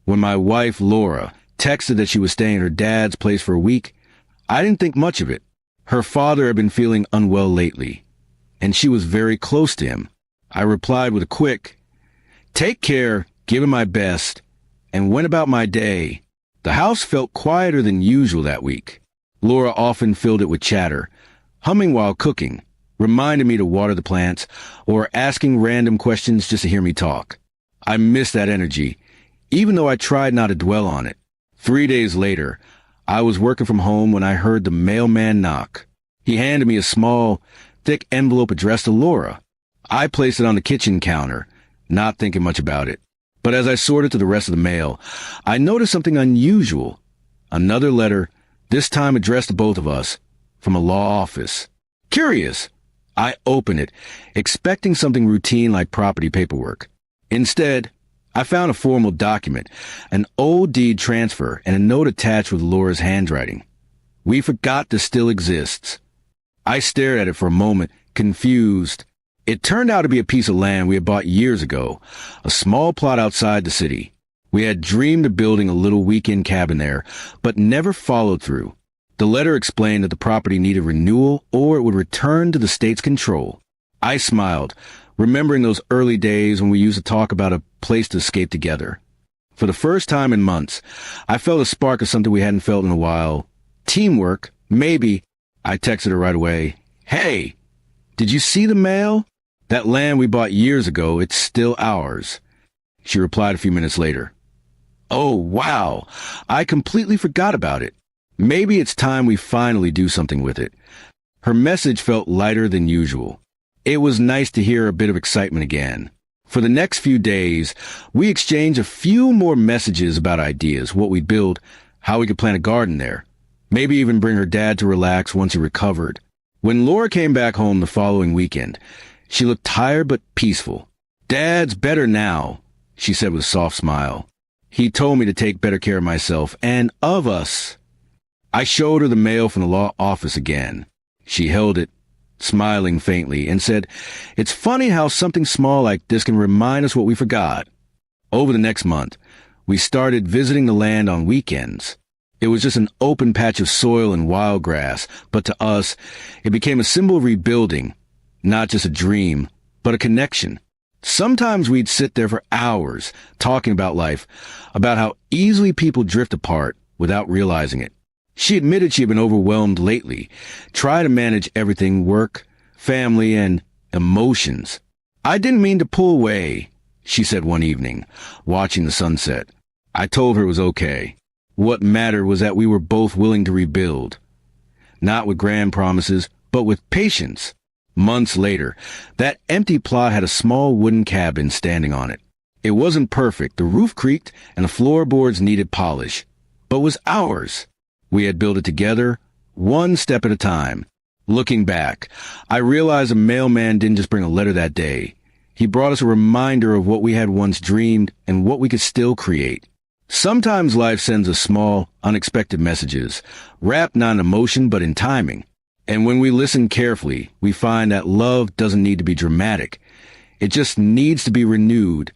When my wife, Laura, texted that she was staying at her dad's place for a week, I didn't think much of it. Her father had been feeling unwell lately, and she was very close to him. I replied with a quick, "Take care, give him my best," and went about my day. The house felt quieter than usual that week. Laura often filled it with chatter, humming while cooking, reminding me to water the plants, or asking random questions just to hear me talk. I missed that energy, even though I tried not to dwell on it. 3 days later, I was working from home when I heard the mailman knock. He handed me a small, thick envelope addressed to Laura. I placed it on the kitchen counter, not thinking much about it. But as I sorted through the rest of the mail, I noticed something unusual. Another letter, this time addressed to both of us, from a law office. Curious, I opened it, expecting something routine like property paperwork. Instead, I found a formal document, an old deed transfer, and a note attached with Laura's handwriting. "We forgot this still exists." I stared at it for a moment, confused. It turned out to be a piece of land we had bought years ago, a small plot outside the city. We had dreamed of building a little weekend cabin there, but never followed through. The letter explained that the property needed renewal or it would return to the state's control. I smiled, remembering those early days when we used to talk about a place to escape together. For the first time in months, I felt a spark of something we hadn't felt in a while. Teamwork, maybe. I texted her right away. "Hey, did you see the mail? That land we bought years ago, it's still ours." She replied a few minutes later. "Oh, wow, I completely forgot about it. Maybe it's time we finally do something with it." Her message felt lighter than usual. It was nice to hear a bit of excitement again. For the next few days, we exchanged a few more messages about ideas, what we'd build, how we could plant a garden there, maybe even bring her dad to relax once he recovered. When Laura came back home the following weekend, she looked tired but peaceful. "Dad's better now," she said with a soft smile. "He told me to take better care of myself and of us." I showed her the mail from the law office again. She held it, smiling faintly, and said, "It's funny how something small like this can remind us what we forgot." Over the next month, we started visiting the land on weekends. It was just an open patch of soil and wild grass, but to us, it became a symbol of rebuilding, not just a dream, but a connection. Sometimes we'd sit there for hours, talking about life, about how easily people drift apart without realizing it. She admitted she had been overwhelmed lately, tried to manage everything: work, family, and emotions. "I didn't mean to pull away," she said one evening, watching the sunset. I told her it was okay. What mattered was that we were both willing to rebuild. Not with grand promises, but with patience. Months later, that empty plot had a small wooden cabin standing on it. It wasn't perfect, the roof creaked, and the floorboards needed polish, but was ours. We had built it together, one step at a time. Looking back, I realized the mailman didn't just bring a letter that day. He brought us a reminder of what we had once dreamed and what we could still create. Sometimes life sends us small, unexpected messages, wrapped not in emotion but in timing. And when we listen carefully, we find that love doesn't need to be dramatic. It just needs to be renewed,